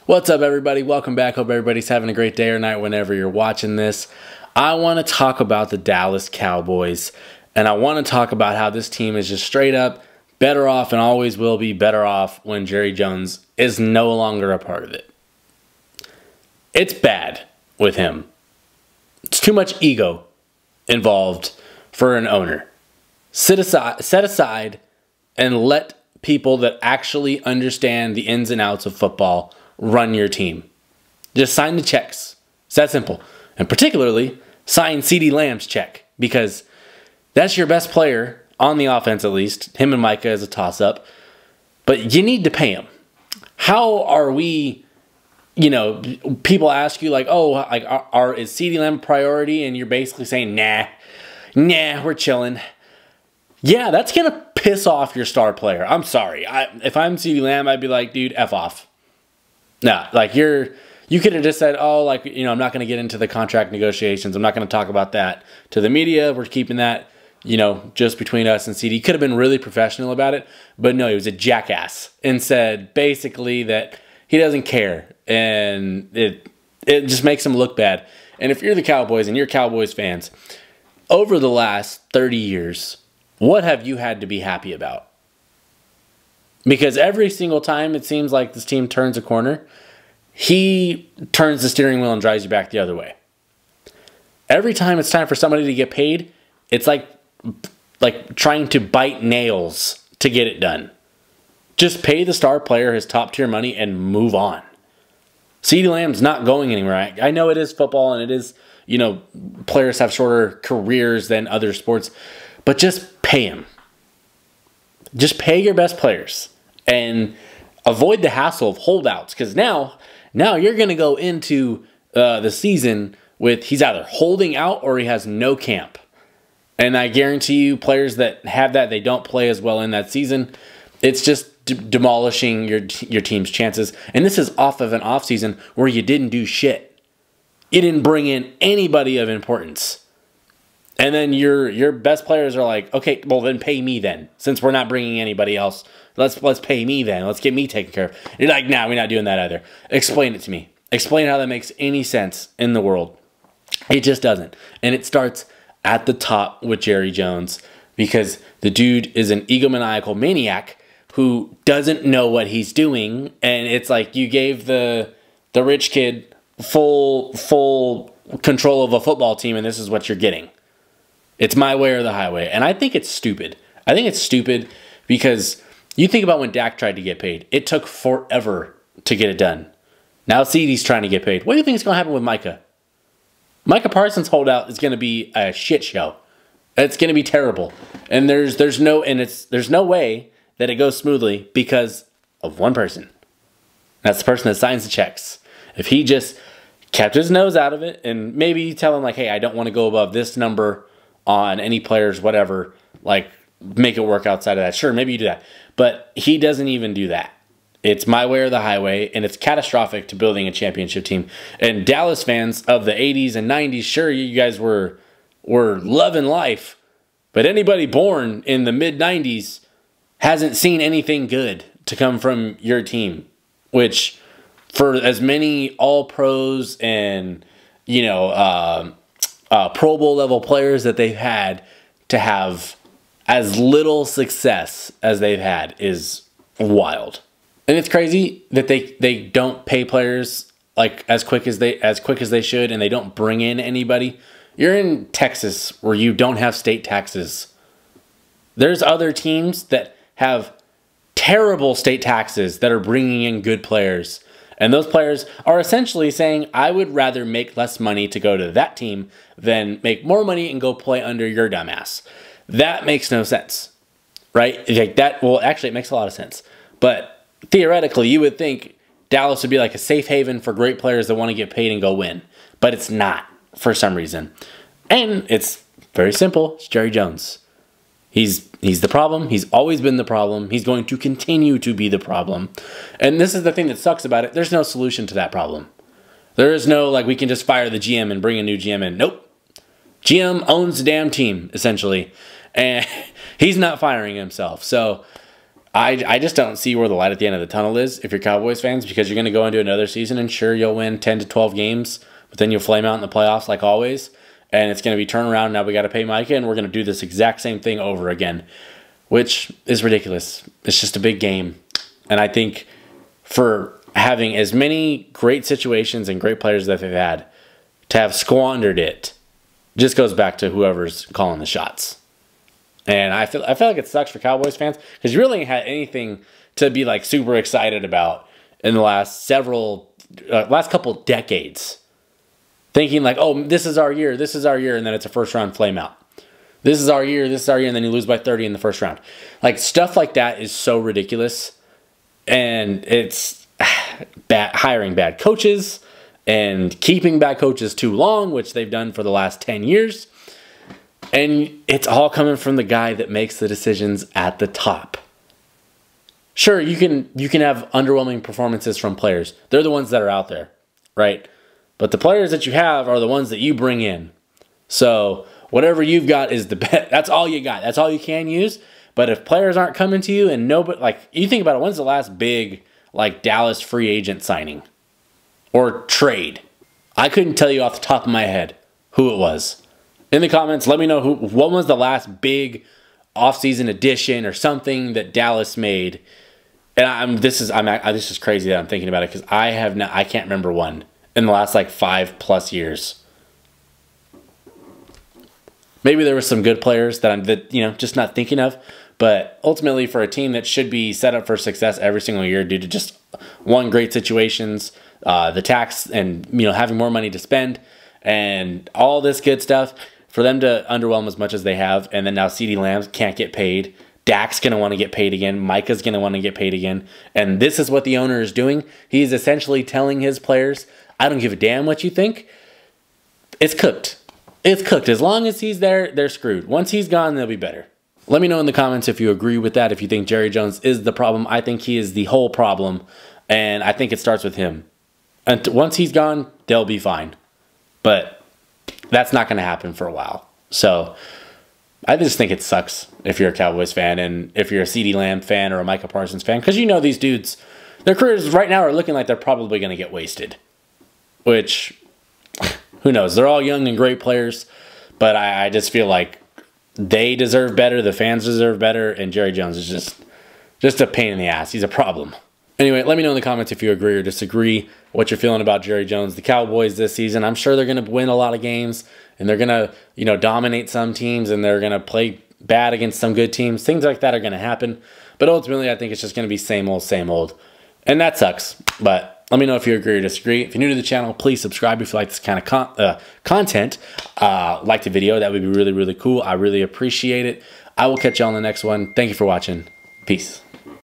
What's up, everybody? Welcome back. Hope everybody's having a great day or night whenever you're watching this. I want to talk about the Dallas Cowboys, and I want to talk about how this team is just straight up better off and always will be better off when Jerry Jones is no longer a part of it. It's bad with him. It's too much ego involved for an owner. Set aside and let people that actually understand the ins and outs of football run your team. Just sign the checks. It's that simple. And particularly, sign Ceedee Lamb's check, because that's your best player on the offense, at least. Him and Micah is a toss-up. But you need to pay him. How are we, people ask you like, oh, like, is Ceedee Lamb a priority? And you're basically saying, nah, we're chilling. Yeah, that's going to piss off your star player. I'm sorry. If I'm Ceedee Lamb, I'd be like, dude, F off. No, like you could have just said, oh, like, I'm not going to get into the contract negotiations. I'm not going to talk about that to the media. We're keeping that, just between us and CD. Could have been really professional about it, but no, he was a jackass and said basically that he doesn't care, and it just makes him look bad. And if you're the Cowboys and you're Cowboys fans, over the last 30 years, what have you had to be happy about? Because every single time it seems like this team turns a corner, he turns the steering wheel and drives you back the other way. Every time it's time for somebody to get paid, it's like trying to bite nails to get it done. Just pay the star player his top tier money and move on. Ceedee Lamb's not going anywhere. I know it is football and it is, players have shorter careers than other sports, but just pay him. Just pay your best players and avoid the hassle of holdouts, because now you're going to go into the season with he's either holding out or he has no camp. And I guarantee you, players that have that, they don't play as well in that season. It's just demolishing your team's chances. And this is off of an offseason where you didn't do shit. You didn't bring in anybody of importance. And then your best players are like, okay, well then pay me then. Since we're not bringing anybody else, let's pay me then. Let's get me taken care of. You're like, nah, we're not doing that either. Explain it to me. Explain how that makes any sense in the world. It just doesn't. And it starts at the top with Jerry Jones, because the dude is an egomaniacal maniac who doesn't know what he's doing. And it's like you gave the rich kid full control of a football team, and this is what you're getting. It's my way or the highway. And I think it's stupid. I think it's stupid because you think about when Dak tried to get paid. It took forever to get it done. Now Ceedee's trying to get paid. What do you think is going to happen with Micah? Micah Parsons' holdout is going to be a shit show. It's going to be terrible. And there's no way that it goes smoothly because of one person. That's the person that signs the checks. If he just kept his nose out of it and maybe tell him like, hey, I don't want to go above this number on any players, whatever, like make it work outside of that. Sure, maybe you do that. But he doesn't even do that. It's my way or the highway, and it's catastrophic to building a championship team. And Dallas fans of the 80s and 90s, sure, you guys were loving life, but anybody born in the mid-90s hasn't seen anything good to come from your team, which for as many all-pros and, Pro Bowl level players that they've had, to have as little success as they've had is wild. And it's crazy that they don't pay players like as quick as they should, and they don't bring in anybody. You're in Texas where you don't have state taxes. There's other teams that have terrible state taxes that are bringing in good players. And those players are essentially saying, I would rather make less money to go to that team than make more money and go play under your dumbass. That makes no sense, right? Like that, well, actually, it makes a lot of sense. But theoretically, you would think Dallas would be like a safe haven for great players that want to get paid and go win. But it's not for some reason. And it's very simple. It's Jerry Jones. He's the problem. He's always been the problem. He's going to continue to be the problem. And this is the thing that sucks about it. There's no solution to that problem. There is no, like, we can just fire the GM and bring a new GM in. Nope. GM owns the damn team, essentially. And he's not firing himself. So I just don't see where the light at the end of the tunnel is if you're Cowboys fans, because you're going to go into another season and sure, you'll win 10 to 12 games, but then you'll flame out in the playoffs like always, and it's going to be turn around. Now we got to pay Micah, and we're going to do this exact same thing over again, which is ridiculous. It's just a big game, and I think for having as many great situations and great players that they've had, to have squandered it just goes back to whoever's calling the shots. And I feel like it sucks for Cowboys fans because you really ain't had anything to be like super excited about in the last couple decades. Thinking like, oh, this is our year, and then it's a first round flame out. This is our year, and then you lose by 30 in the first round. Like stuff like that is so ridiculous, and it's hiring bad coaches and keeping bad coaches too long, which they've done for the last 10 years. And it's all coming from the guy that makes the decisions at the top. Sure, you can have underwhelming performances from players. They're the ones that are out there, right? But the players that you have are the ones that you bring in. So whatever you've got is the best. That's all you got. That's all you can use. But if players aren't coming to you and nobody, like you think about it, when's the last big like Dallas free agent signing or trade? I couldn't tell you off the top of my head who it was. In the comments, let me know what was the last big offseason addition or something that Dallas made. And this is crazy that I'm thinking about it because I can't remember one in the last like 5+ years. Maybe there were some good players that I'm just not thinking of, but ultimately for a team that should be set up for success every single year due to just great situations, the tax and having more money to spend and all this good stuff. For them to underwhelm as much as they have, and then now Ceedee Lamb can't get paid. Dak's going to want to get paid again. Micah's going to want to get paid again. And this is what the owner is doing. He's essentially telling his players, I don't give a damn what you think. It's cooked. It's cooked. As long as he's there, they're screwed. Once he's gone, they'll be better. Let me know in the comments if you agree with that, if you think Jerry Jones is the problem. I think he is the whole problem, and I think it starts with him. And once he's gone, they'll be fine. But that's not going to happen for a while. So I just think it sucks if you're a Cowboys fan and if you're a Ceedee Lamb fan or a Micah Parsons fan, because these dudes, their careers right now are looking like they're probably going to get wasted, which who knows? They're all young and great players, but I just feel like they deserve better. The fans deserve better. And Jerry Jones is just a pain in the ass. He's a problem. Anyway, let me know in the comments if you agree or disagree, what you're feeling about Jerry Jones, the Cowboys this season. I'm sure they're going to win a lot of games, and they're going to, dominate some teams, and they're going to play bad against some good teams. Things like that are going to happen. But ultimately, I think it's just going to be same old, same old. And that sucks. But let me know if you agree or disagree. If you're new to the channel, please subscribe if you like this kind of content. Like the video. That would be really, really cool. I really appreciate it. I will catch you on the next one. Thank you for watching. Peace.